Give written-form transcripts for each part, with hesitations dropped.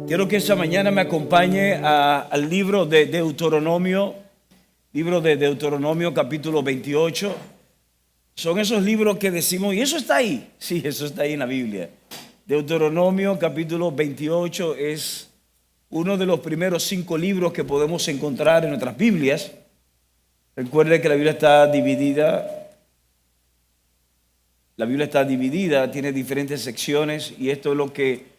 Quiero que esta mañana me acompañe al libro de Deuteronomio, capítulo 28. Son esos libros que decimos, y eso está ahí, sí, eso está ahí en la Biblia. Deuteronomio capítulo 28 es uno de los primeros 5 libros que podemos encontrar en nuestras Biblias. Recuerde que la Biblia está dividida, tiene diferentes secciones, y esto es lo que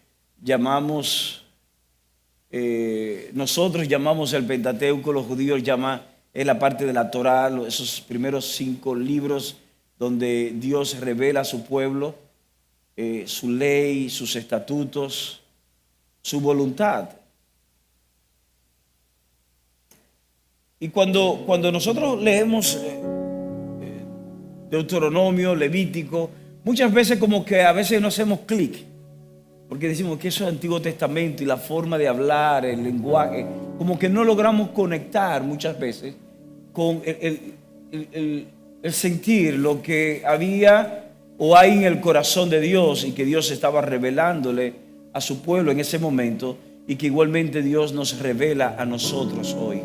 nosotros llamamos el Pentateuco, los judíos llaman, es la parte de la Torá, esos primeros 5 libros donde Dios revela a su pueblo, su ley, sus estatutos, su voluntad. Y cuando nosotros leemos Deuteronomio, Levítico, muchas veces como que a veces no hacemos clic, porque decimos que eso es Antiguo Testamento y la forma de hablar, el lenguaje, como que no logramos conectar muchas veces con el sentir lo que había o hay en el corazón de Dios, y que Dios estaba revelándole a su pueblo en ese momento, y que igualmente Dios nos revela a nosotros hoy.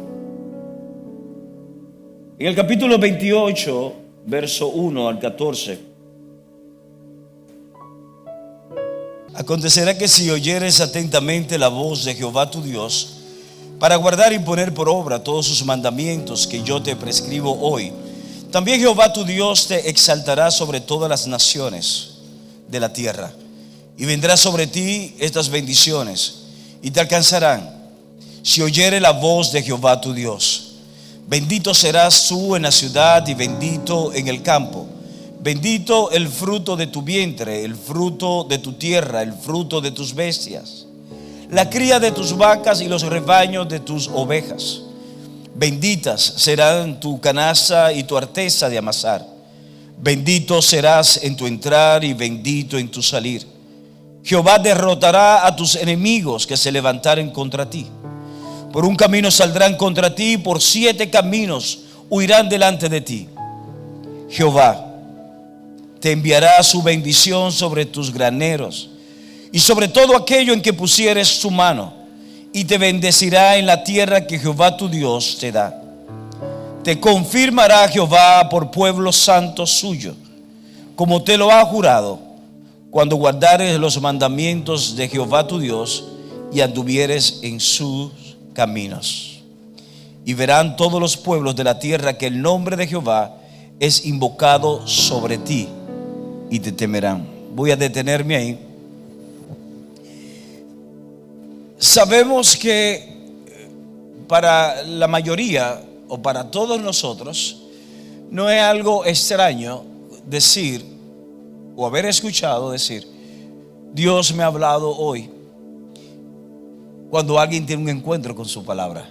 En el capítulo 28, verso 1 al 14. Acontecerá que si oyeres atentamente la voz de Jehová tu Dios, para guardar y poner por obra todos sus mandamientos que yo te prescribo hoy, también Jehová tu Dios te exaltará sobre todas las naciones de la tierra, y vendrá sobre ti estas bendiciones, y te alcanzarán, si oyere la voz de Jehová tu Dios. Bendito serás tú en la ciudad y bendito en el campo. Bendito el fruto de tu vientre, el fruto de tu tierra, el fruto de tus bestias, la cría de tus vacas y los rebaños de tus ovejas. Benditas serán tu canasta y tu arteza de amasar. Bendito serás en tu entrar y bendito en tu salir. Jehová derrotará a tus enemigos que se levantaren contra ti. Por un camino saldrán contra ti, por 7 caminos huirán delante de ti. Jehová te enviará su bendición sobre tus graneros y sobre todo aquello en que pusieres su mano, y te bendecirá en la tierra que Jehová tu Dios te da. Te confirmará Jehová por pueblo santo suyo, como te lo ha jurado, cuando guardares los mandamientos de Jehová tu Dios y anduvieres en sus caminos. Y verán todos los pueblos de la tierra que el nombre de Jehová es invocado sobre ti, y te temerán. Voy a detenerme ahí. Sabemos que para la mayoría o para todos nosotros no es algo extraño decir o haber escuchado decir: Dios me ha hablado hoy, cuando alguien tiene un encuentro con su palabra.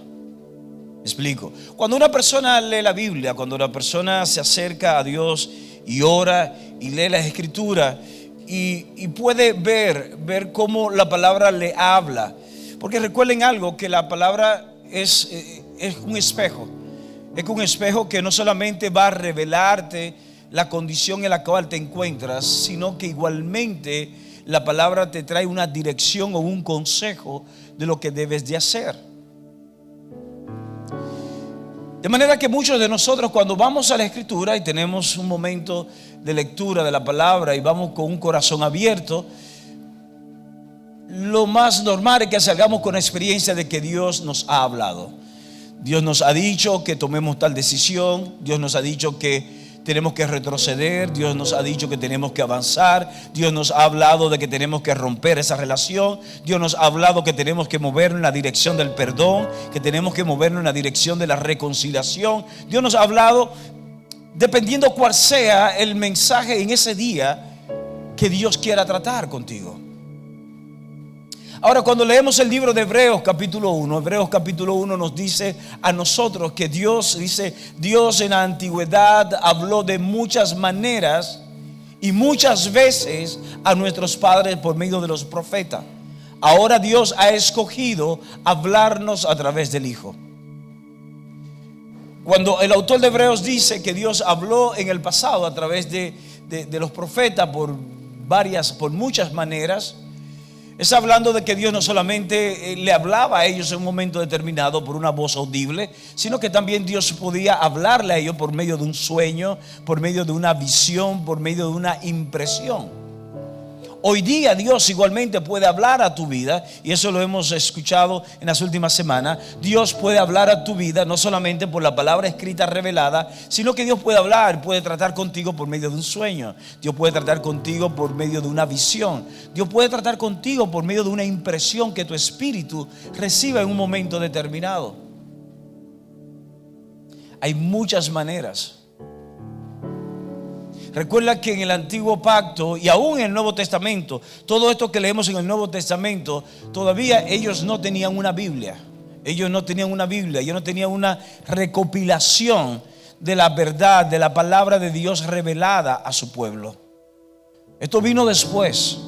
Explico. Cuando una persona lee la Biblia, cuando una persona se acerca a Dios y ora y lee las escrituras y puede ver cómo la palabra le habla. Porque recuerden algo, que la palabra es un espejo. Es un espejo que no solamente va a revelarte la condición en la cual te encuentras, sino que igualmente la palabra te trae una dirección o un consejo de lo que debes de hacer. De manera que muchos de nosotros, cuando vamos a la escritura y tenemos un momento de lectura de la palabra y vamos con un corazón abierto, lo más normal es que salgamos con la experiencia de que Dios nos ha hablado. Dios nos ha dicho que tomemos tal decisión. Dios nos ha dicho que tenemos que retroceder. Dios nos ha dicho que tenemos que avanzar. Dios nos ha hablado de que tenemos que romper esa relación. Dios nos ha hablado que tenemos que movernos en la dirección del perdón, que tenemos que movernos en la dirección de la reconciliación. Dios nos ha hablado dependiendo cuál sea el mensaje en ese día que Dios quiera tratar contigo. Ahora, cuando leemos el libro de Hebreos capítulo 1 nos dice a nosotros que Dios en la antigüedad habló de muchas maneras y muchas veces a nuestros padres por medio de los profetas. Ahora Dios ha escogido hablarnos a través del Hijo. Cuando el autor de Hebreos dice que Dios habló en el pasado a través de los profetas por muchas maneras, Es hablando de que Dios no solamente le hablaba a ellos en un momento determinado por una voz audible, sino que también Dios podía hablarle a ellos por medio de un sueño, por medio de una visión, por medio de una impresión. Hoy día Dios igualmente puede hablar a tu vida, y eso lo hemos escuchado en las últimas semanas. Dios puede hablar a tu vida no solamente por la palabra escrita revelada, sino que Dios puede hablar, puede tratar contigo por medio de un sueño. Dios puede tratar contigo por medio de una visión. Dios puede tratar contigo por medio de una impresión que tu espíritu reciba en un momento determinado. Hay muchas maneras. Recuerda que en el Antiguo Pacto y aún en el Nuevo Testamento, todo esto que leemos en el Nuevo Testamento, todavía ellos no tenían una Biblia. Ellos no tenían una Biblia, ellos no tenían una recopilación de la verdad, de la palabra de Dios revelada a su pueblo. Esto vino después,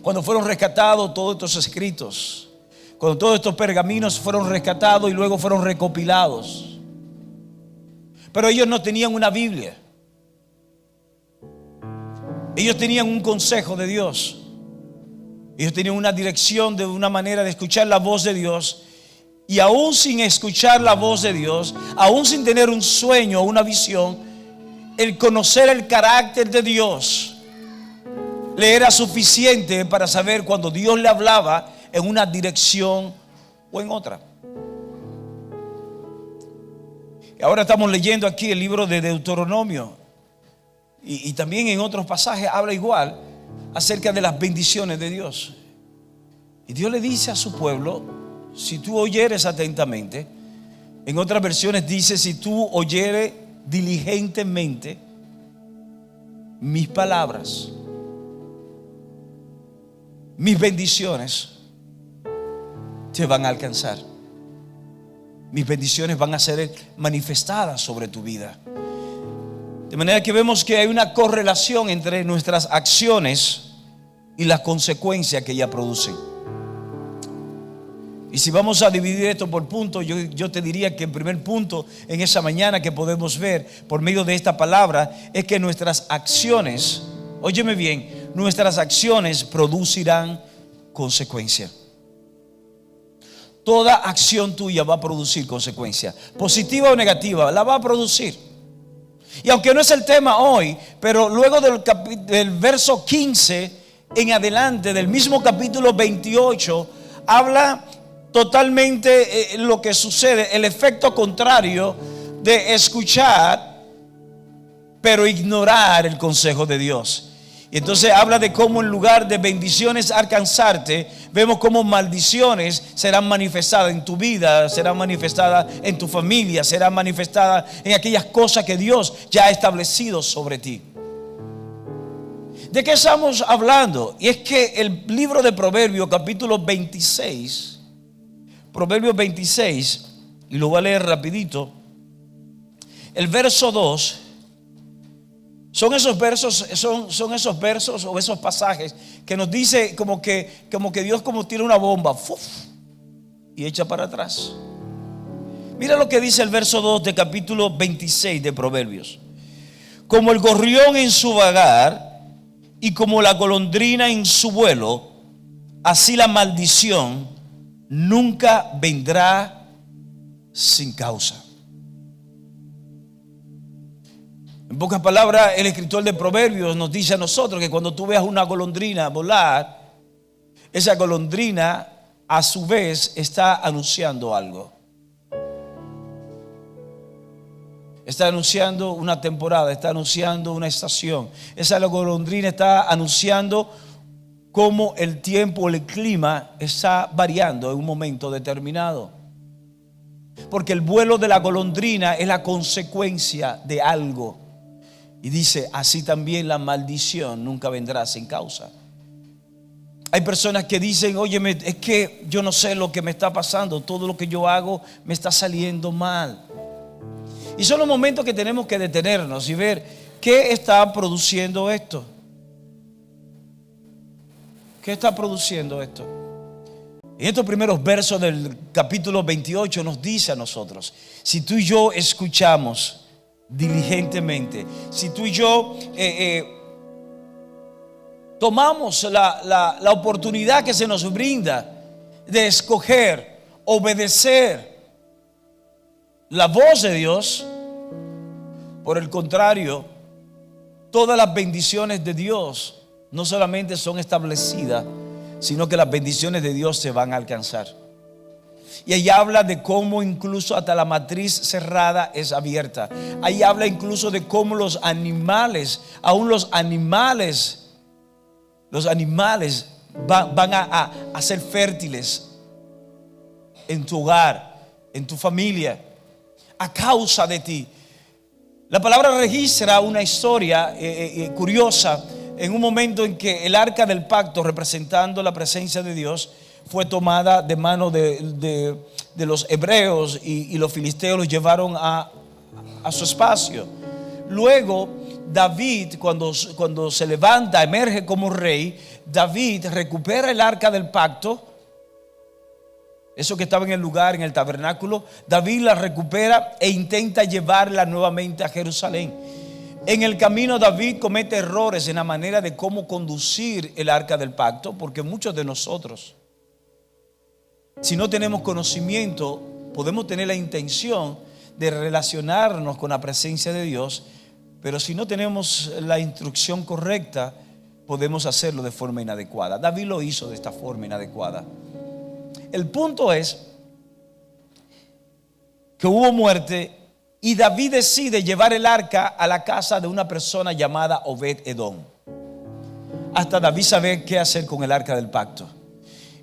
cuando fueron rescatados todos estos escritos, cuando todos estos pergaminos fueron rescatados y luego fueron recopilados. Pero ellos no tenían una Biblia. Ellos tenían un consejo de Dios. Ellos tenían una dirección, de una manera de escuchar la voz de Dios. Y aún sin escuchar la voz de Dios, aún sin tener un sueño o una visión, el conocer el carácter de Dios le era suficiente para saber cuando Dios le hablaba en una dirección o en otra. Y ahora estamos leyendo aquí el libro de Deuteronomio. Y también en otros pasajes habla igual acerca de las bendiciones de Dios. Y Dios le dice a su pueblo: si tú oyeres atentamente. En otras versiones dice: si tú oyeres diligentemente mis palabras, mis bendiciones te van a alcanzar. Mis bendiciones van a ser manifestadas sobre tu vida. De manera que vemos que hay una correlación entre nuestras acciones y las consecuencias que ellas producen. Y si vamos a dividir esto por puntos, yo te diría que el primer punto en esa mañana que podemos ver por medio de esta palabra es que nuestras acciones, óyeme bien, nuestras acciones producirán consecuencias. Toda acción tuya va a producir consecuencias, positiva o negativa, la va a producir. Y aunque no es el tema hoy, pero luego del verso 15 en adelante, del mismo capítulo 28, habla totalmente lo que sucede, el efecto contrario de escuchar, pero ignorar el consejo de Dios. Y entonces habla de cómo en lugar de bendiciones alcanzarte, vemos cómo maldiciones serán manifestadas en tu vida, serán manifestadas en tu familia, serán manifestadas en aquellas cosas que Dios ya ha establecido sobre ti. ¿De qué estamos hablando? Y es que el libro de Proverbios, capítulo 26, Proverbios 26, y lo voy a leer rapidito, el verso 2. Son esos versos o esos pasajes que nos dice como que Dios como tira una bomba, ¡fuf!, y echa para atrás. Mira lo que dice el verso 2 de capítulo 26 de Proverbios. Como el gorrión en su vagar y como la golondrina en su vuelo, así la maldición nunca vendrá sin causa. En pocas palabras, el escritor de Proverbios nos dice a nosotros que cuando tú veas una golondrina volar, esa golondrina a su vez está anunciando algo. Está anunciando una temporada, está anunciando una estación. Esa golondrina está anunciando cómo el tiempo, el clima está variando en un momento determinado. Porque el vuelo de la golondrina es la consecuencia de algo. Y dice, así también la maldición nunca vendrá sin causa. Hay personas que dicen, óyeme, es que yo no sé lo que me está pasando, todo lo que yo hago me está saliendo mal. Y son los momentos que tenemos que detenernos y ver qué está produciendo esto. ¿Qué está produciendo esto? En estos primeros versos del capítulo 28 nos dice a nosotros, si tú y yo escuchamos diligentemente, si tú y yo tomamos la oportunidad que se nos brinda de escoger, obedecer la voz de Dios. Por el contrario, todas las bendiciones de Dios no solamente son establecidas, sino que las bendiciones de Dios se van a alcanzar. Y ahí habla de cómo incluso hasta la matriz cerrada es abierta. Ahí habla incluso de cómo los animales, aún los animales van a ser fértiles en tu hogar, en tu familia, a causa de ti. La palabra registra una historia curiosa en un momento en que el arca del pacto, representando la presencia de Dios, fue tomada de mano de los hebreos, y los filisteos los llevaron a su espacio. Luego David, cuando se levanta, emerge como rey, David recupera el arca del pacto, eso que estaba en el lugar, en el tabernáculo. David la recupera e intenta llevarla nuevamente a Jerusalén. En el camino David comete errores en la manera de cómo conducir el arca del pacto, porque muchos de nosotros, si no tenemos conocimiento, podemos tener la intención de relacionarnos con la presencia de Dios, pero si no tenemos la instrucción correcta, podemos hacerlo de forma inadecuada. David lo hizo de esta forma inadecuada. El punto es que hubo muerte y David decide llevar el arca a la casa de una persona llamada Obed-Edom. Hasta David sabe qué hacer con el arca del pacto.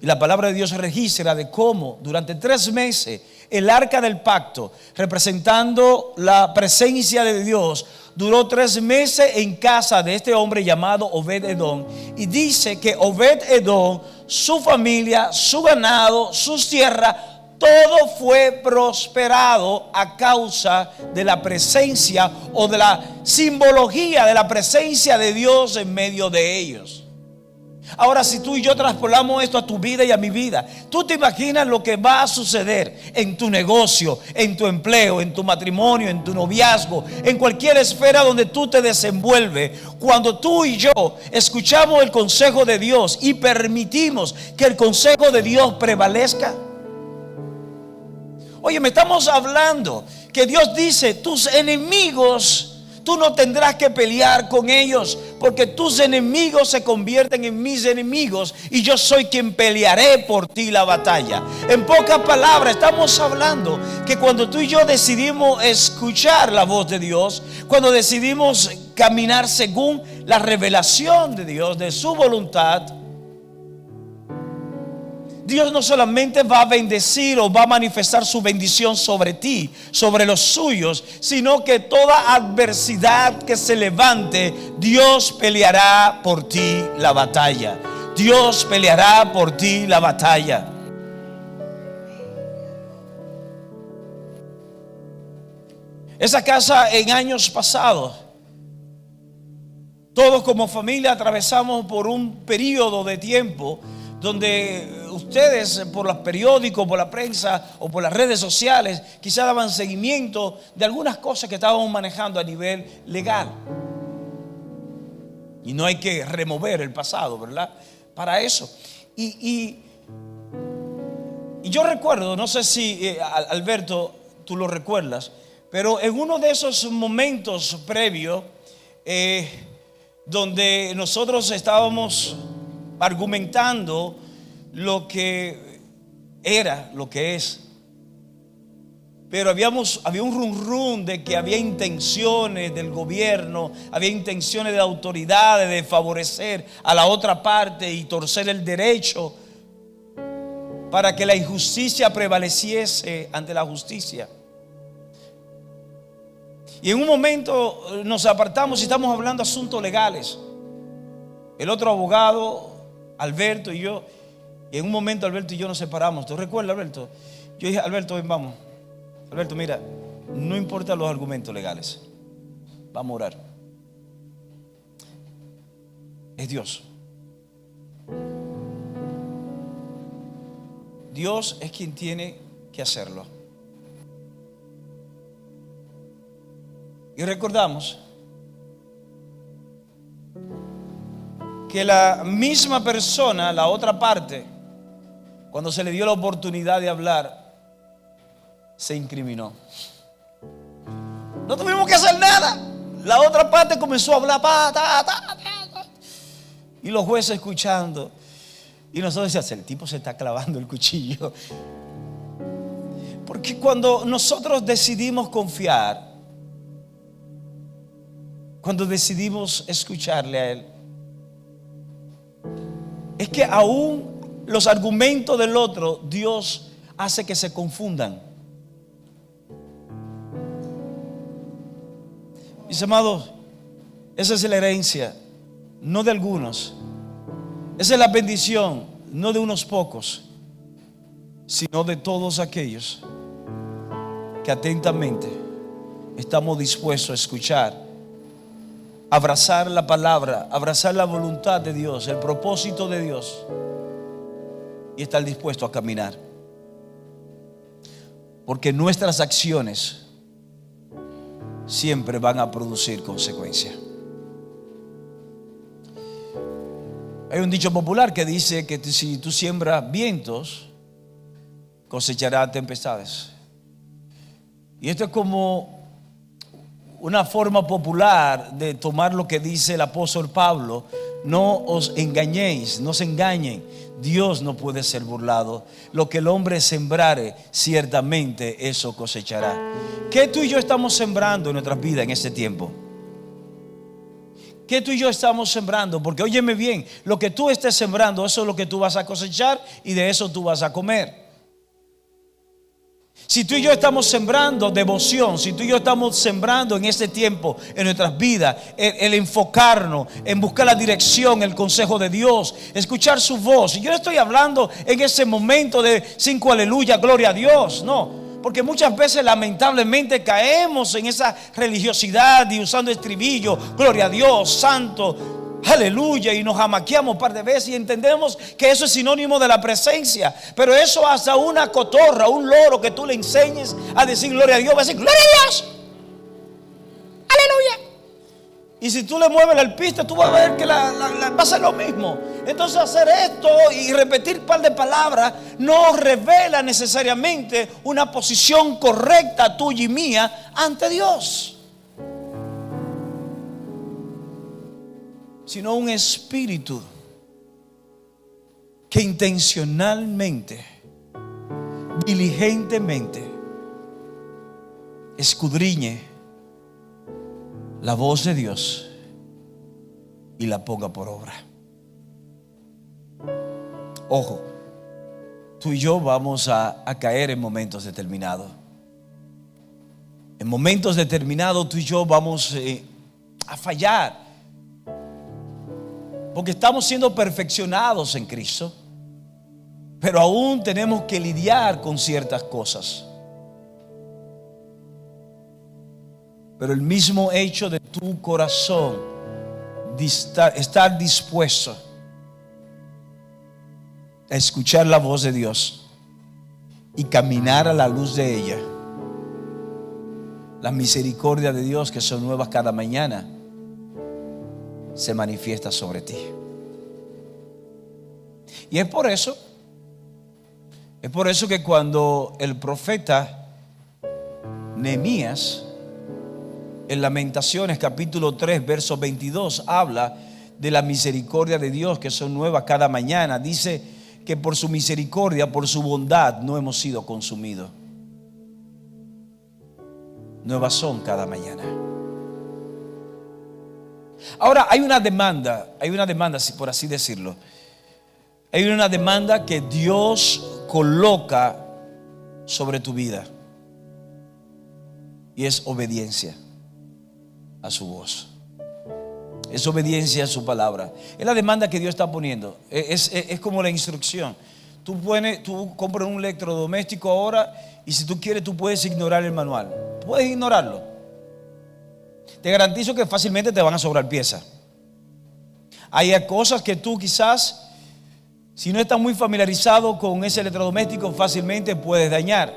Y la palabra de Dios registra de cómo durante 3 meses el arca del pacto, representando la presencia de Dios, duró 3 meses en casa de este hombre llamado Obed-Edom. Y dice que Obed-Edom, su familia, su ganado, sus tierras, todo fue prosperado a causa de la presencia o de la simbología de la presencia de Dios en medio de ellos. Ahora, si tú y yo traspolamos esto a tu vida y a mi vida, tú te imaginas lo que va a suceder en tu negocio, en tu empleo, en tu matrimonio, en tu noviazgo, en cualquier esfera donde tú te desenvuelves, cuando tú y yo escuchamos el consejo de Dios y permitimos que el consejo de Dios prevalezca. Oye, me estamos hablando que Dios dice: tus enemigos, tú no tendrás que pelear con ellos, porque tus enemigos se convierten en mis enemigos y yo soy quien pelearé por ti la batalla. En pocas palabras, estamos hablando que cuando tú y yo decidimos escuchar la voz de Dios, cuando decidimos caminar según la revelación de Dios, de su voluntad, Dios no solamente va a bendecir o va a manifestar su bendición sobre ti, sobre los suyos, sino que toda adversidad que se levante, Dios peleará por ti la batalla. Dios peleará por ti la batalla. Esa casa, en años pasados, todos como familia atravesamos por un periodo de tiempo donde ustedes, por los periódicos, por la prensa o por las redes sociales, quizás daban seguimiento de algunas cosas que estábamos manejando a nivel legal. Y no hay que remover el pasado, ¿verdad? Para eso. Y yo recuerdo, no sé si Alberto, tú lo recuerdas, pero en uno de esos momentos previos, donde nosotros estábamos argumentando lo que era, lo que es, pero había un rum de que había intenciones del gobierno, había intenciones de autoridades de favorecer a la otra parte y torcer el derecho para que la injusticia prevaleciese ante la justicia. Y en un momento nos apartamos y estamos hablando de asuntos legales. El otro abogado, Alberto, y yo, y en un momento Alberto y yo nos separamos. ¿Te recuerdas, Alberto? Yo dije: Alberto, ven, vamos. Alberto, mira, no importa los argumentos legales, vamos a orar. Es Dios. Dios es quien tiene que hacerlo. Y recordamos que la misma persona, la otra parte, cuando se le dio la oportunidad de hablar, se incriminó. No tuvimos que hacer nada. La otra parte comenzó a hablar, y los jueces escuchando. Y nosotros decíamos, el tipo se está clavando el cuchillo. Porque cuando nosotros decidimos confiar, cuando decidimos escucharle a Él, es que aún los argumentos del otro, Dios hace que se confundan. Mis amados, esa es la herencia, no de algunos. Esa es la bendición, no de unos pocos, sino de todos aquellos que atentamente estamos dispuestos a escuchar, abrazar la palabra, abrazar la voluntad de Dios, el propósito de Dios, y estar dispuesto a caminar. Porque nuestras acciones siempre van a producir consecuencias. Hay un dicho popular que dice que si tú siembras vientos, cosecharás tempestades. Y esto es como una forma popular de tomar lo que dice el apóstol Pablo: no os engañéis, no se engañen. Dios no puede ser burlado. Lo que el hombre sembrare, ciertamente eso cosechará. ¿Qué tú y yo estamos sembrando en nuestras vidas en este tiempo? ¿Qué tú y yo estamos sembrando? Porque óyeme bien, lo que tú estés sembrando, eso es lo que tú vas a cosechar, y de eso tú vas a comer. Si tú y yo estamos sembrando devoción, si tú y yo estamos sembrando en este tiempo, en nuestras vidas, el enfocarnos en buscar la dirección, el consejo de Dios, escuchar su voz. Y yo no estoy hablando en ese momento de 5 aleluya, gloria a Dios, no. Porque muchas veces lamentablemente caemos en esa religiosidad y usando estribillo, gloria a Dios, santo, aleluya, y nos jamaqueamos un par de veces y entendemos que eso es sinónimo de la presencia. Pero eso hasta una cotorra, un loro que tú le enseñes a decir gloria a Dios, va a decir gloria a Dios, aleluya. Y si tú le mueves la pista, tú vas a ver que va a ser lo mismo. Entonces hacer esto y repetir un par de palabras no revela necesariamente una posición correcta tuya y mía ante Dios, sino un espíritu que intencionalmente, diligentemente escudriñe la voz de Dios y la ponga por obra. Ojo, tú y yo vamos a caer en momentos determinados. En momentos determinados tú y yo vamos a fallar, porque estamos siendo perfeccionados en Cristo, pero aún tenemos que lidiar con ciertas cosas. Pero el mismo hecho de tu corazón de estar dispuesto a escuchar la voz de Dios y caminar a la luz de ella, las misericordias de Dios, que son nuevas cada mañana, se manifiesta sobre ti. Y es por eso que cuando el profeta Nehemías, en Lamentaciones capítulo 3 verso 22, habla de la misericordia de Dios, que son nuevas cada mañana, dice que por su misericordia, por su bondad, no hemos sido consumidos. Nuevas son cada mañana. Ahora hay una demanda, por así decirlo. Hay una demanda que Dios coloca sobre tu vida, y es obediencia a su voz. Es obediencia a su palabra. Es la demanda que Dios está poniendo. Es como la instrucción. Tú compras un electrodoméstico ahora, y si tú quieres tú puedes ignorar el manual. Puedes ignorarlo. Te garantizo que fácilmente te van a sobrar piezas. Hay cosas que tú quizás, si no estás muy familiarizado con ese electrodoméstico, fácilmente puedes dañar,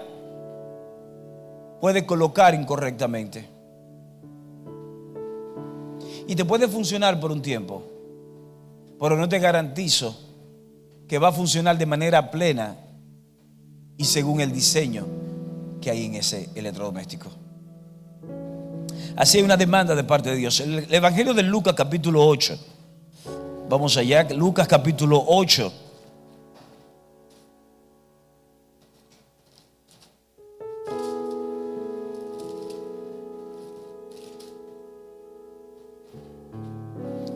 puedes colocar incorrectamente, y te puede funcionar por un tiempo, pero no te garantizo que va a funcionar de manera plena y según el diseño que hay en ese electrodoméstico. Así hay una demanda de parte de Dios. El Evangelio de Lucas capítulo 8. Vamos allá, Lucas capítulo 8.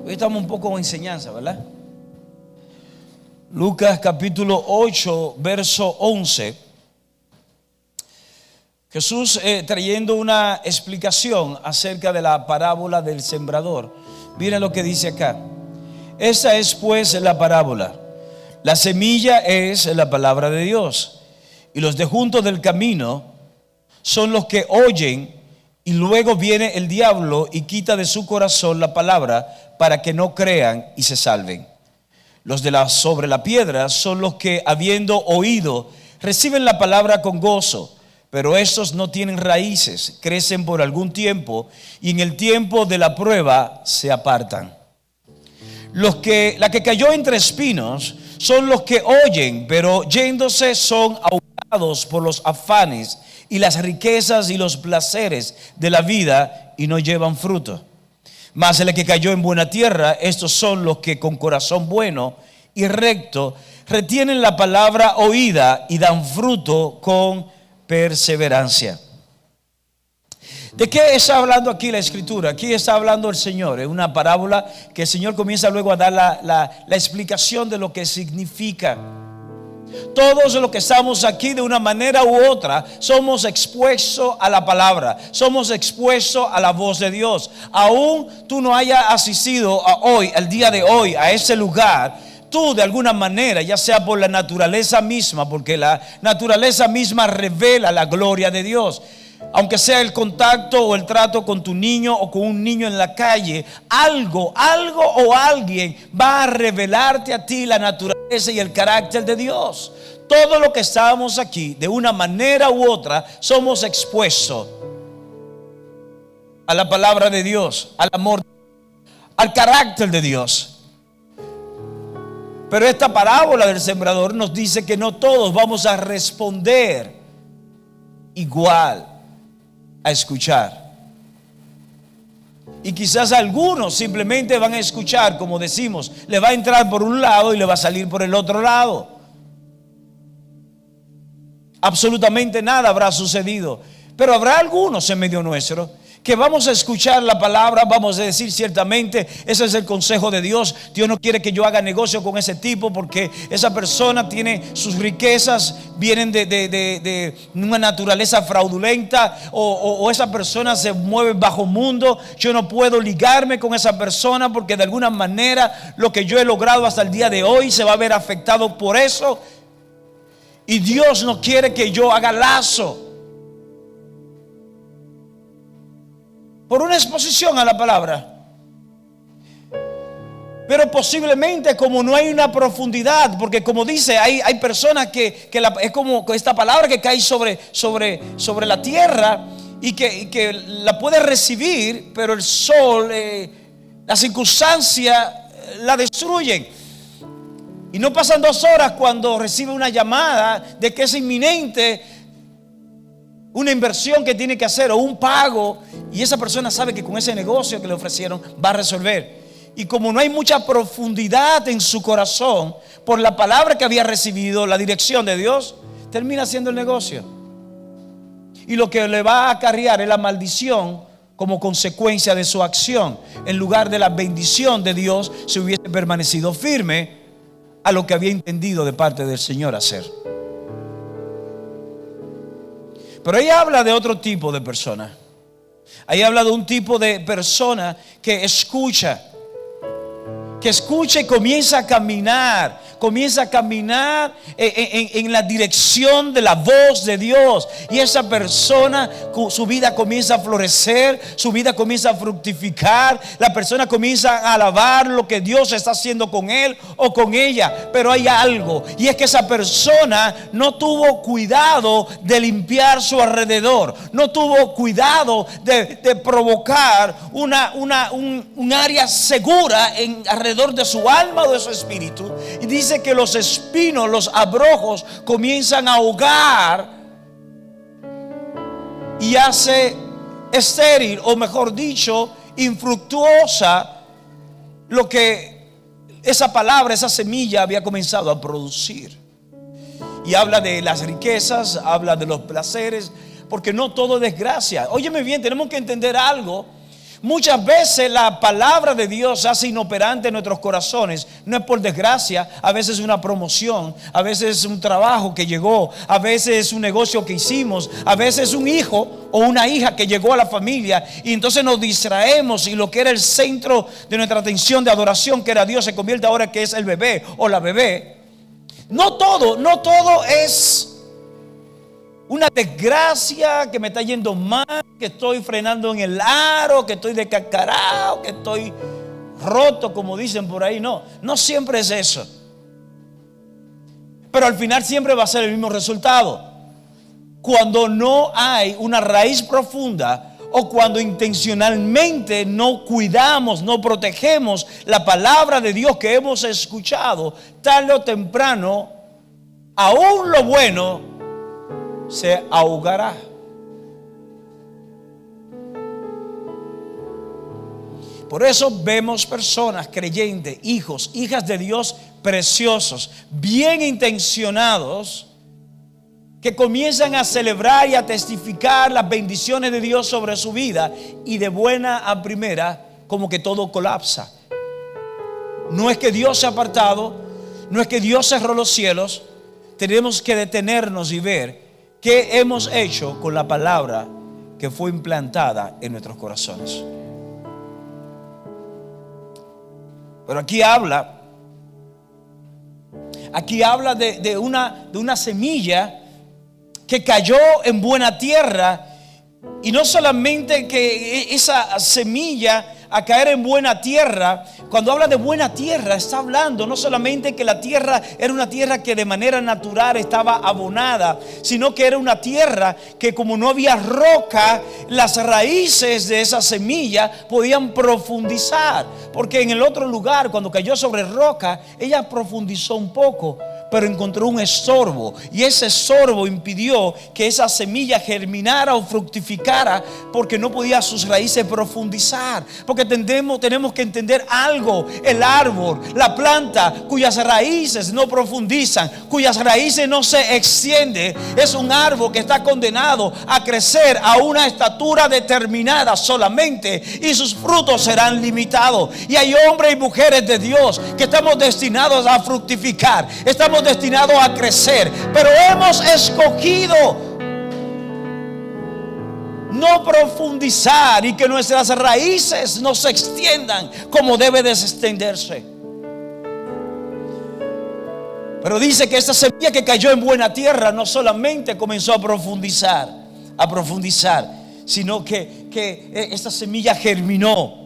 Hoy estamos un poco en enseñanza, ¿verdad? Lucas capítulo 8, verso 11. Jesús trayendo una explicación acerca de la parábola del sembrador. Miren lo que dice acá. Esta es pues la parábola. La semilla es la palabra de Dios. Y los de junto del camino son los que oyen, y luego viene el diablo y quita de su corazón la palabra para que no crean y se salven. Los de sobre la piedra son los que, habiendo oído, reciben la palabra con gozo, pero estos no tienen raíces, crecen por algún tiempo y en el tiempo de la prueba se apartan. La que cayó entre espinos son los que oyen, pero yéndose son ahogados por los afanes y las riquezas y los placeres de la vida y no llevan fruto. Mas el que cayó en buena tierra, estos son los que con corazón bueno y recto retienen la palabra oída y dan fruto con perseverancia. ¿De qué está hablando aquí la Escritura? Aquí está hablando el Señor. Es una parábola que el Señor comienza luego a dar la explicación de lo que significa. Todos los que estamos aquí de una manera u otra somos expuestos a la palabra, somos expuestos a la voz de Dios. Aún tú no hayas asistido al día de hoy, a ese lugar, tú de alguna manera, ya sea por la naturaleza misma, porque la naturaleza misma revela la gloria de Dios. Aunque sea el contacto o el trato con tu niño o con un niño en la calle, algo o alguien va a revelarte a ti la naturaleza y el carácter de Dios. Todo lo que estamos aquí, de una manera u otra, somos expuestos a la palabra de Dios, al amor, al carácter de Dios. Pero esta parábola del sembrador nos dice que no todos vamos a responder igual a escuchar. Y quizás algunos simplemente van a escuchar, como decimos, le va a entrar por un lado y le va a salir por el otro lado. Absolutamente nada habrá sucedido. Pero habrá algunos en medio nuestro que vamos a escuchar la palabra, vamos a decir ciertamente, ese es el consejo de Dios. Dios no quiere que yo haga negocio con ese tipo porque esa persona tiene sus riquezas, vienen de una naturaleza fraudulenta o esa persona se mueve bajo mundo. Yo no puedo ligarme con esa persona porque de alguna manera lo que yo he logrado hasta el día de hoy se va a ver afectado por eso. Y Dios no quiere que yo haga lazo por una exposición a la palabra. Pero posiblemente como no hay una profundidad, porque como dice, hay personas que es como esta palabra que cae sobre la tierra y que la puede recibir, pero el sol, la circunstancia la destruyen. Y no pasan 2 horas cuando recibe una llamada de que es inminente una inversión que tiene que hacer o un pago, y esa persona sabe que con ese negocio que le ofrecieron va a resolver. Y como no hay mucha profundidad en su corazón por la palabra que había recibido, la dirección de Dios, termina haciendo el negocio. Y lo que le va a acarrear es la maldición como consecuencia de su acción, en lugar de la bendición de Dios si hubiese permanecido firme a lo que había entendido de parte del Señor hacer. Pero ella habla de otro tipo de persona. Ahí habla de un tipo de persona que escucha y comienza a caminar comienza a caminar en la dirección de la voz de Dios. Y esa persona, su vida comienza a florecer, su vida comienza a fructificar. La persona comienza a alabar lo que Dios está haciendo con él o con ella. Pero hay algo, y es que esa persona no tuvo cuidado de limpiar su alrededor, no tuvo cuidado de provocar un área segura alrededor de su alma o de su espíritu. Y dice que los espinos, los abrojos comienzan a ahogar y hace estéril, o mejor dicho, infructuosa lo que esa palabra, esa semilla había comenzado a producir. Y habla de las riquezas, habla de los placeres, porque no todo es desgracia. Óyeme bien, tenemos que entender algo. Muchas veces la palabra de Dios se hace inoperante en nuestros corazones. No es por desgracia, a veces es una promoción, a veces es un trabajo que llegó, a veces es un negocio que hicimos, a veces es un hijo o una hija que llegó a la familia, y entonces nos distraemos, y lo que era el centro de nuestra atención de adoración, que era Dios, se convierte ahora que es el bebé o la bebé. No todo es una desgracia, que me está yendo mal, que estoy frenando en el aro, que estoy descascarado, que estoy roto, como dicen por ahí. No siempre es eso. Pero al final siempre va a ser el mismo resultado. Cuando no hay una raíz profunda, o cuando intencionalmente no cuidamos, no protegemos la palabra de Dios que hemos escuchado, tarde o temprano, aún lo bueno se ahogará. Por eso vemos personas creyentes, hijos, hijas de Dios preciosos, bien intencionados, que comienzan a celebrar y a testificar las bendiciones de Dios sobre su vida, y de buena a primera como que todo colapsa. No es que Dios se ha apartado, no es que Dios cerró los cielos. Tenemos que detenernos y ver qué hemos hecho con la palabra que fue implantada en nuestros corazones. Pero aquí habla de una semilla que cayó en buena tierra. Y no solamente que esa semilla a caer en buena tierra, cuando habla de buena tierra, está hablando no solamente que la tierra era una tierra que de manera natural estaba abonada, sino que era una tierra que, como no había roca, las raíces de esa semilla podían profundizar. Porque en el otro lugar, cuando cayó sobre roca, ella profundizó un poco, pero encontró un estorbo, y ese estorbo impidió que esa semilla germinara o fructificara, porque no podía sus raíces profundizar. Porque tenemos que entender algo: el árbol, la planta cuyas raíces no profundizan, cuyas raíces no se extienden, es un árbol que está condenado a crecer a una estatura determinada solamente, y sus frutos serán limitados. Y hay hombres y mujeres de Dios que estamos destinados a fructificar, estamos destinados a crecer, pero hemos escogido no profundizar, y que nuestras raíces no se extiendan como debe de extenderse. Pero dice que esta semilla que cayó en buena tierra no solamente comenzó a profundizar, sino que esta semilla germinó,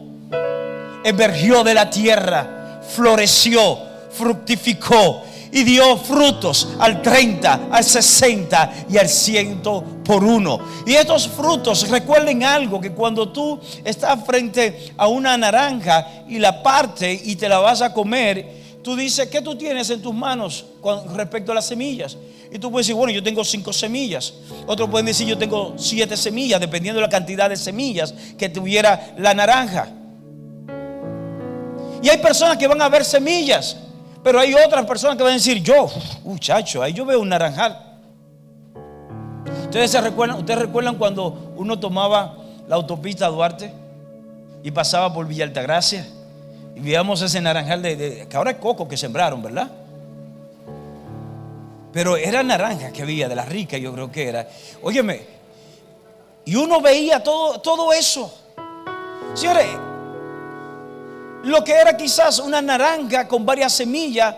emergió de la tierra, floreció, fructificó y dio frutos al 30, al 60 y al 100 por uno. Y estos frutos, recuerden algo, que cuando tú estás frente a una naranja y la partes y te la vas a comer, tú dices: ¿qué tú tienes en tus manos con respecto a las semillas? Y tú puedes decir: bueno, yo tengo 5 semillas. Otros pueden decir: yo tengo 7 semillas, dependiendo de la cantidad de semillas que tuviera la naranja. Y hay personas que van a ver semillas, pero hay otras personas que van a decir: yo, muchacho, ahí yo veo un naranjal. ¿Ustedes recuerdan cuando uno tomaba la autopista Duarte y pasaba por Villa Altagracia y veíamos ese naranjal que ahora es coco que sembraron, ¿verdad? Pero era naranja que había, de la rica, yo creo que era. Óyeme, y uno veía todo eso. Señores, lo que era quizás una naranja con varias semillas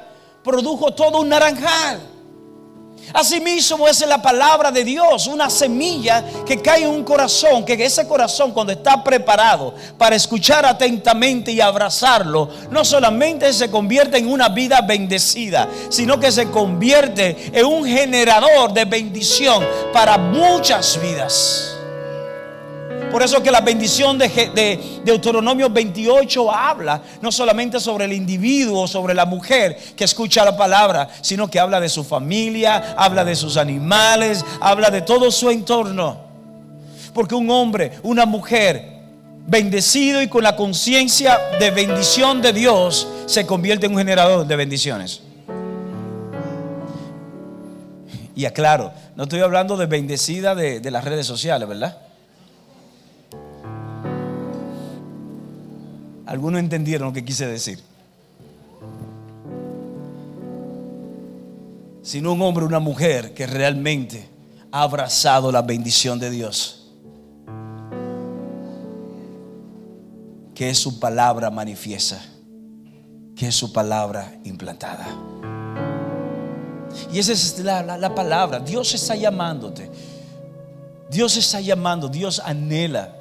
produjo todo un naranjal. Asimismo es la palabra de Dios, una semilla que cae en un corazón, que ese corazón, cuando está preparado para escuchar atentamente y abrazarlo, no solamente se convierte en una vida bendecida, sino que se convierte en un generador de bendición para muchas vidas. Por eso que la bendición de Deuteronomio 28 habla no solamente sobre el individuo, sobre la mujer que escucha la palabra, sino que habla de su familia, habla de sus animales, habla de todo su entorno. Porque un hombre, una mujer bendecido y con la conciencia de bendición de Dios se convierte en un generador de bendiciones. Y aclaro, no estoy hablando de bendecida de las redes sociales, ¿verdad? Algunos entendieron lo que quise decir. Sino un hombre o una mujer que realmente ha abrazado la bendición de Dios, que es su palabra manifiesta, que es su palabra implantada. Y esa es la palabra. Dios está llamándote. Dios está llamando. Dios anhela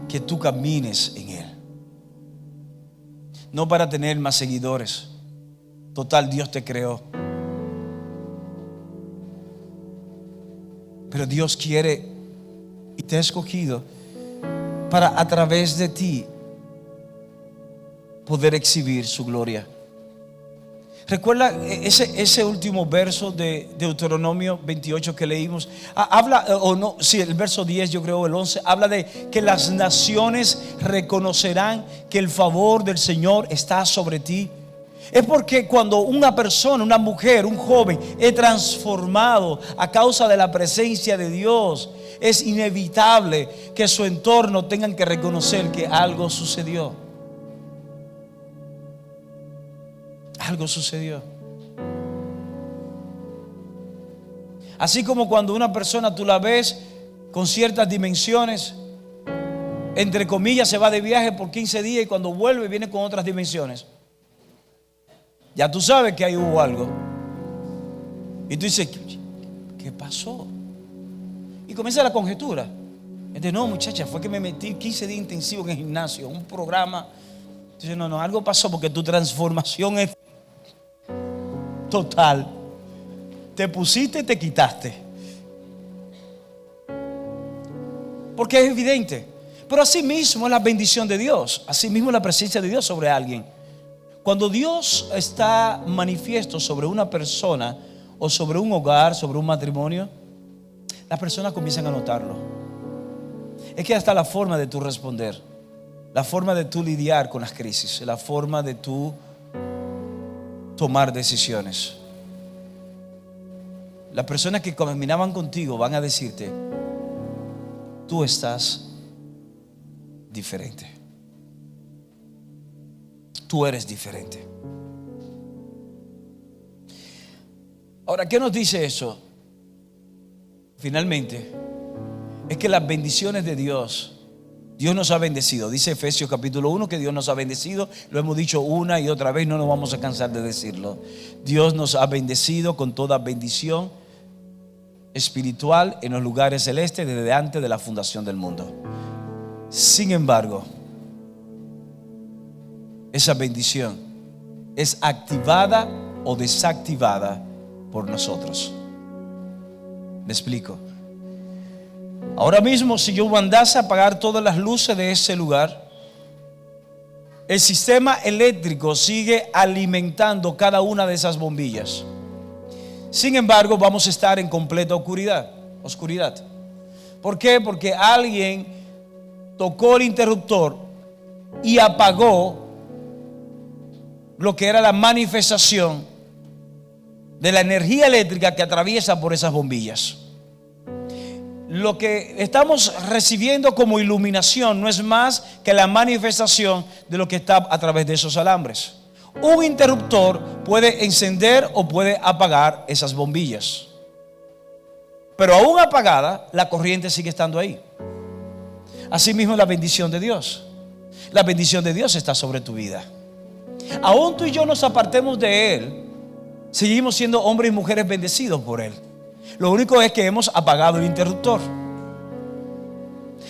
que tú camines en Él. No para tener más seguidores. Total, Dios te creó. Pero Dios quiere y te ha escogido para a través de ti poder exhibir su gloria. Recuerda ese último verso de Deuteronomio 28 que leímos. Habla, o no, sí, el verso 10, yo creo, el 11, habla de que las naciones reconocerán que el favor del Señor está sobre ti. Es porque cuando una persona, una mujer, un joven es transformado a causa de la presencia de Dios, es inevitable que su entorno tengan que reconocer que algo sucedió. Algo sucedió. Así como cuando una persona tú la ves con ciertas dimensiones, entre comillas, se va de viaje por 15 días y cuando vuelve viene con otras dimensiones. Ya tú sabes que ahí hubo algo. Y tú dices, ¿qué pasó? Y comienza la conjetura. Entonces, no, muchacha, fue que me metí 15 días intensivos en el gimnasio, un programa. Entonces, no, algo pasó porque tu transformación es total. Te pusiste y te quitaste. Porque es evidente. Pero así mismo es la bendición de Dios. Así mismo es la presencia de Dios sobre alguien. Cuando Dios está manifiesto sobre una persona o sobre un hogar, sobre un matrimonio, las personas comienzan a notarlo. Es que hasta la forma de tú responder, la forma de tú lidiar con las crisis, la forma de tú tomar decisiones. Las personas que caminaban contigo van a decirte, tú estás diferente. Tú eres diferente. Ahora, ¿qué nos dice eso? Finalmente, es que las bendiciones de Dios nos ha bendecido. Dice Efesios capítulo 1 que Dios nos ha bendecido. Lo hemos dicho una y otra vez, no nos vamos a cansar de decirlo. Dios nos ha bendecido con toda bendición espiritual en los lugares celestes desde antes de la fundación del mundo. Sin embargo, esa bendición es activada o desactivada por nosotros. ¿Me explico? Ahora mismo, si yo mandase a apagar todas las luces de ese lugar, el sistema eléctrico sigue alimentando cada una de esas bombillas. Sin embargo, vamos a estar en completa oscuridad. ¿Por qué? Porque alguien tocó el interruptor y apagó lo que era la manifestación de la energía eléctrica que atraviesa por esas bombillas. Lo que estamos recibiendo como iluminación no es más que la manifestación de lo que está a través de esos alambres. Un interruptor puede encender o puede apagar esas bombillas, pero aún apagada, la corriente sigue estando ahí. Asimismo, la bendición de Dios. La bendición de Dios está sobre tu vida. Aún tú y yo nos apartemos de Él, seguimos siendo hombres y mujeres bendecidos por Él. Lo único es que hemos apagado el interruptor.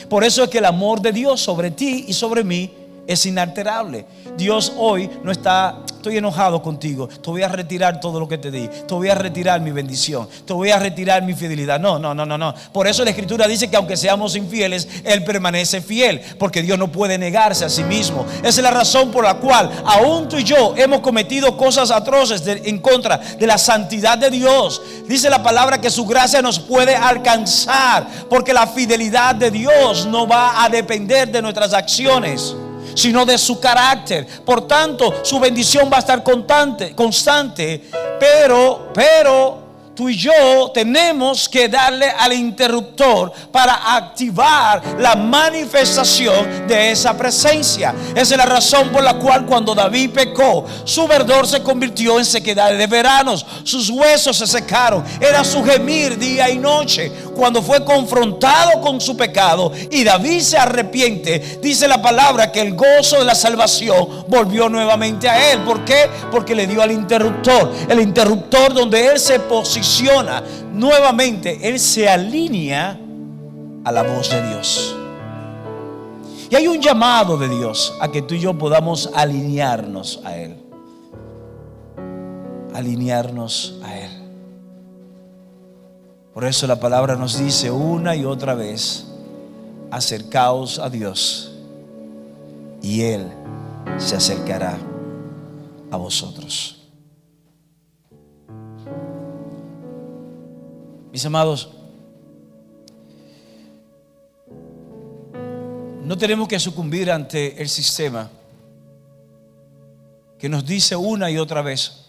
Por eso es que el amor de Dios sobre ti y sobre mí es inalterable. Dios hoy no está: estoy enojado contigo, te voy a retirar todo lo que te di, te voy a retirar mi bendición, te voy a retirar mi fidelidad. No. Por eso la Escritura dice que aunque seamos infieles, Él permanece fiel, porque Dios no puede negarse a sí mismo. Esa es la razón por la cual aún tú y yo hemos cometido cosas atroces en contra de la santidad de Dios. Dice la palabra que su gracia nos puede alcanzar, porque la fidelidad de Dios no va a depender de nuestras acciones, sino de su carácter. Por tanto, su bendición va a estar constante, pero tú y yo tenemos que darle al interruptor para activar la manifestación de esa presencia. Esa es la razón por la cual cuando David pecó, su verdor se convirtió en sequedad de veranos, sus huesos se secaron, era su gemir día y noche. Cuando fue confrontado con su pecado y David se arrepiente, dice la palabra que el gozo de la salvación volvió nuevamente a él. ¿Por qué? Porque le dio al interruptor. El interruptor donde él se posiciona nuevamente, él se alinea a la voz de Dios. Y hay un llamado de Dios a que tú y yo podamos alinearnos a Él. Alinearnos a Él. Por eso la palabra nos dice una y otra vez: acercaos a Dios y Él se acercará a vosotros. Mis amados, no tenemos que sucumbir ante el sistema que nos dice una y otra vez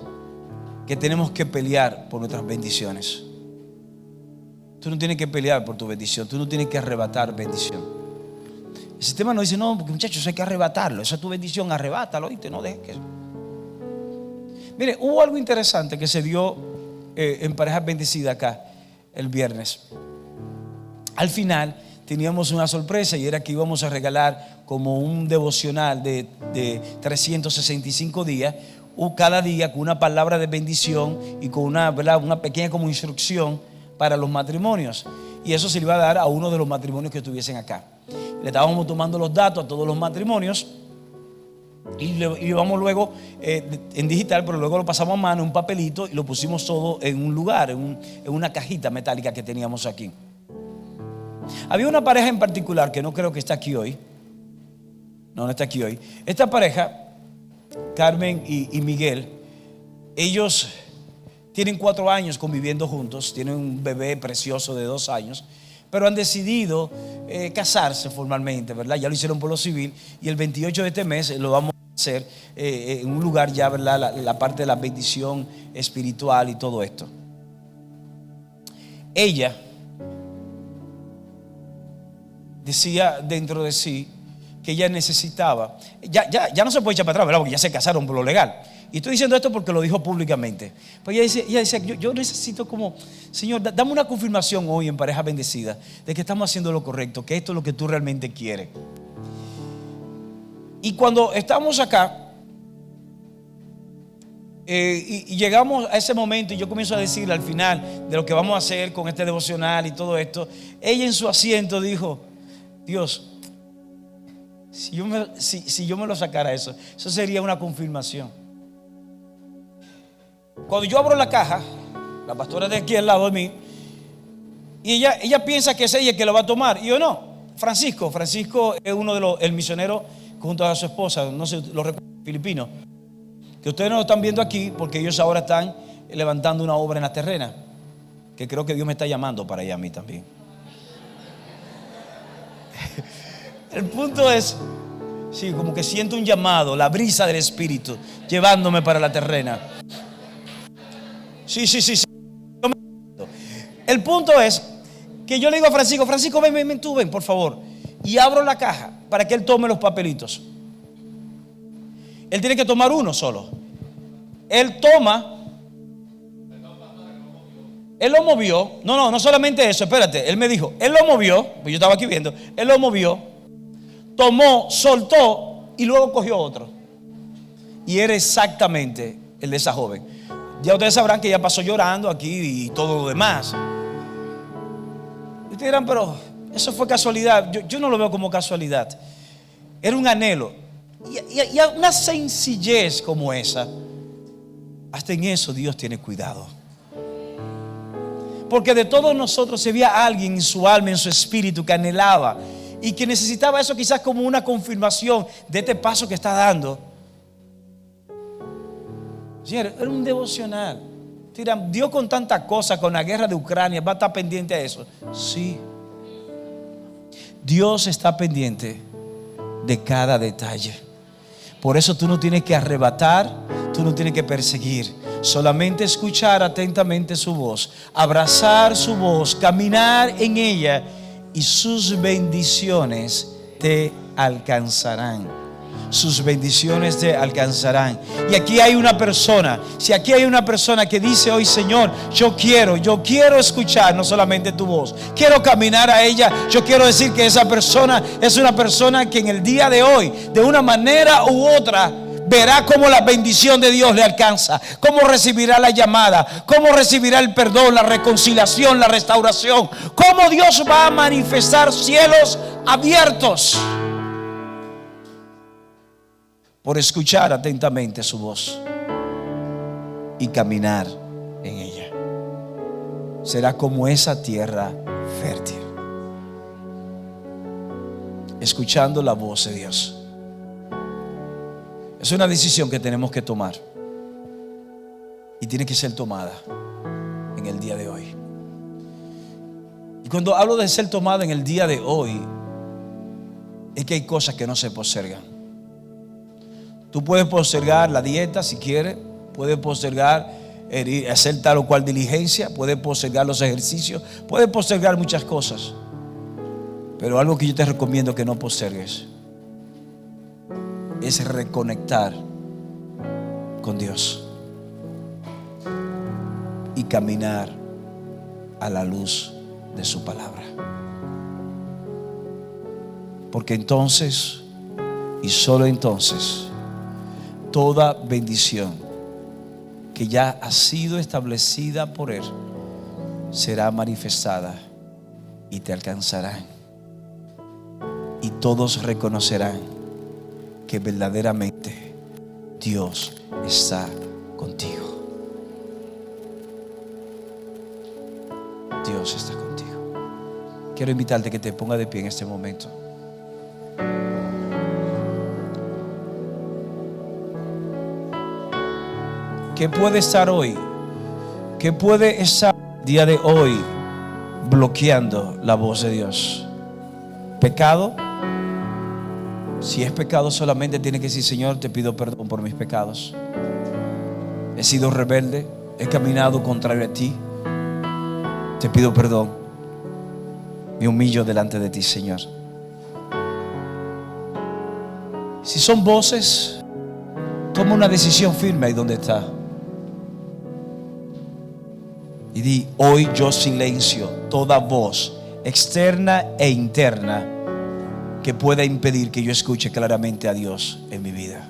que tenemos que pelear por nuestras bendiciones. Tú no tienes que pelear por tu bendición, tú no tienes que arrebatar bendición. El sistema nos dice: no, porque muchachos, hay que arrebatarlo, esa es tu bendición, arrebátalo, ¿oíste? No dejes que... Mire, hubo algo interesante que se dio en Parejas Bendecidas acá el viernes. Al final teníamos una sorpresa, y era que íbamos a regalar como un devocional de 365 días, cada día con una palabra de bendición y con una pequeña como instrucción para los matrimonios. Y eso se le iba a dar a uno de los matrimonios que estuviesen acá. Le estábamos tomando los datos a todos los matrimonios y lo íbamos luego en digital, pero luego lo pasamos a mano en un papelito y lo pusimos todo en un lugar, en una cajita metálica que teníamos aquí. Había una pareja en particular que no creo que está aquí hoy. No está aquí hoy. Esta pareja, Carmen y Miguel, ellos tienen 4 años conviviendo juntos, tienen un bebé precioso de 2 años, pero han decidido casarse formalmente, ¿verdad? Ya lo hicieron por lo civil, y el 28 de este mes lo vamos a hacer en un lugar ya, ¿verdad? La parte de la bendición espiritual y todo esto. Ella decía dentro de sí que ella necesitaba, ya no se puede echar para atrás, ¿verdad? Porque ya se casaron por lo legal. Y estoy diciendo esto porque lo dijo públicamente. Pero ella decía, yo necesito como, Señor, dame una confirmación hoy en Pareja Bendecida de que estamos haciendo lo correcto, que esto es lo que tú realmente quieres. Y cuando estamos acá y llegamos a ese momento, y yo comienzo a decirle al final de lo que vamos a hacer con este devocional y todo esto, ella en su asiento dijo: Dios, si yo me lo sacara eso sería una confirmación. Cuando yo abro la caja, la pastora de aquí al lado de mí, y ella piensa que es ella el que lo va a tomar, y yo no. Francisco es uno de el misionero junto a su esposa, no sé, los filipinos, que ustedes no lo están viendo aquí porque ellos ahora están levantando una obra en la terrena, que creo que Dios me está llamando para allá a mí también. El punto es, sí, como que siento un llamado, la brisa del Espíritu llevándome para la terrena. Sí. El punto es que yo le digo a Francisco, ven tú, ven, por favor. Y abro la caja para que él tome los papelitos. Él tiene que tomar uno solo. Él toma. Él lo movió. No solamente eso, espérate. Él me dijo, él lo movió, pues yo estaba aquí viendo. Él lo movió, tomó, soltó y luego cogió otro. y era exactamente el de esa joven. Ya ustedes sabrán que ella pasó llorando aquí y todo lo demás. Y ustedes dirán, pero eso fue casualidad. Yo no lo veo como casualidad. Era un anhelo. Y una sencillez como esa, hasta en eso Dios tiene cuidado. Porque de todos nosotros se veía alguien en su alma, en su espíritu, que anhelaba y que necesitaba eso quizás como una confirmación de este paso que está dando. Señor, era un devocional. Dirán, Dios con tantas cosas, con la guerra de Ucrania, ¿va a estar pendiente a eso? Sí. Dios está pendiente de cada detalle. Por eso tú no tienes que arrebatar, tú no tienes que perseguir. Solamente escuchar atentamente su voz, abrazar su voz, caminar en ella, y sus bendiciones te alcanzarán. Sus bendiciones te alcanzarán. Y aquí hay una persona, si aquí hay una persona que dice hoy, Señor, yo quiero escuchar no solamente tu voz, quiero caminar a ella. Yo quiero decir que esa persona es una persona que en el día de hoy, de una manera u otra, verá cómo la bendición de Dios le alcanza, cómo recibirá la llamada, cómo recibirá el perdón, la reconciliación, la restauración, cómo Dios va a manifestar cielos abiertos por escuchar atentamente su voz y caminar en ella. Será como esa tierra fértil, escuchando la voz de Dios. Es una decisión que tenemos que tomar y tiene que ser tomada en el día de hoy. Y cuando hablo de ser tomada en el día de hoy, es que hay cosas que no se postergan. Tú puedes postergar la dieta si quieres, puedes postergar hacer tal o cual diligencia, puedes postergar los ejercicios, puedes postergar muchas cosas, pero algo que yo te recomiendo que no postergues es reconectar con Dios y caminar a la luz de su palabra. Porque entonces, y solo entonces, toda bendición que ya ha sido establecida por Él será manifestada y te alcanzará. Y todos reconocerán que verdaderamente Dios está contigo. Dios está contigo. Quiero invitarte a que te ponga de pie en este momento. ¿Qué puede estar hoy? ¿Qué puede estar el día de hoy bloqueando la voz de Dios? ¿Pecado? Si es pecado, solamente tiene que decir: Señor, te pido perdón por mis pecados. He sido rebelde, he caminado contrario a ti. Te pido perdón. Me humillo delante de ti, Señor. Si son voces, toma una decisión firme ahí donde está y di: hoy yo silencio toda voz externa e interna que pueda impedir que yo escuche claramente a Dios en mi vida.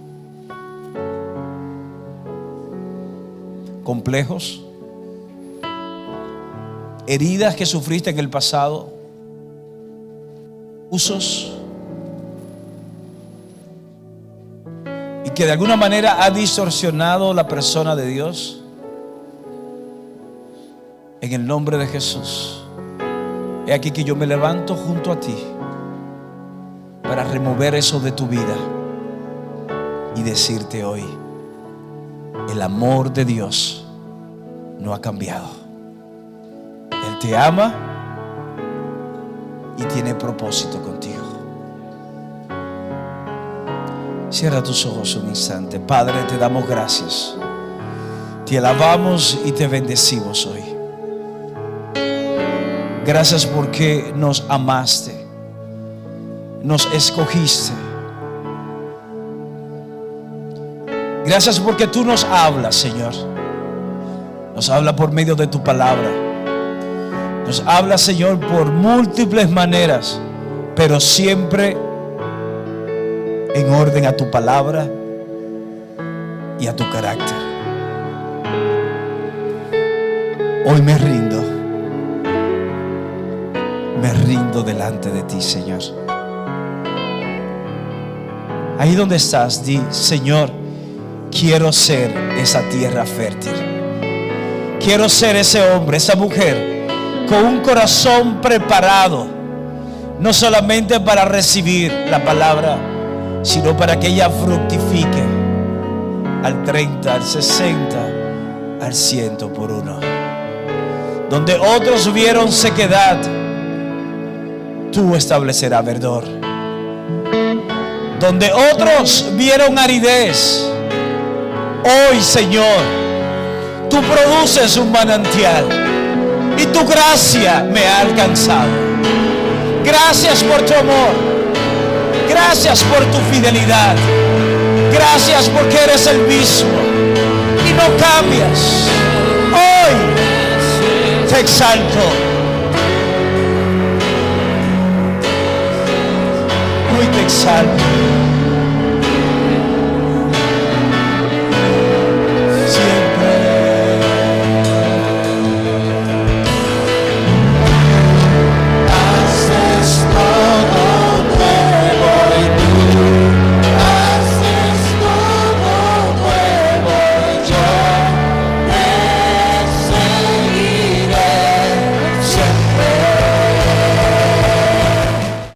Complejos, heridas que sufriste en el pasado, usos, y que de alguna manera ha distorsionado la persona de Dios. En el nombre de Jesús, he aquí que yo me levanto junto a ti para remover eso de tu vida y decirte hoy: el amor de Dios no ha cambiado. Él te ama y tiene propósito contigo. Cierra tus ojos un instante. Padre, te damos gracias, te alabamos y te bendecimos hoy. Gracias porque nos amaste, nos escogiste. Gracias porque tú nos hablas, Señor. Nos habla por medio de tu palabra. Nos habla, Señor, por múltiples maneras, pero siempre en orden a tu palabra y a tu carácter. Hoy me rindo delante de ti, Señor. Ahí donde estás, di: Señor, quiero ser esa tierra fértil. Quiero ser ese hombre, esa mujer con un corazón preparado, no solamente para recibir la palabra, sino para que ella fructifique al 30, al 60, al 100 por uno. Donde otros vieron sequedad, tú establecerás verdor. Donde otros vieron aridez, hoy, Señor, tú produces un manantial y tu gracia me ha alcanzado. Gracias por tu amor. Gracias por tu fidelidad. Gracias porque eres el mismo y no cambias. Hoy te exalto. Hoy te exalto.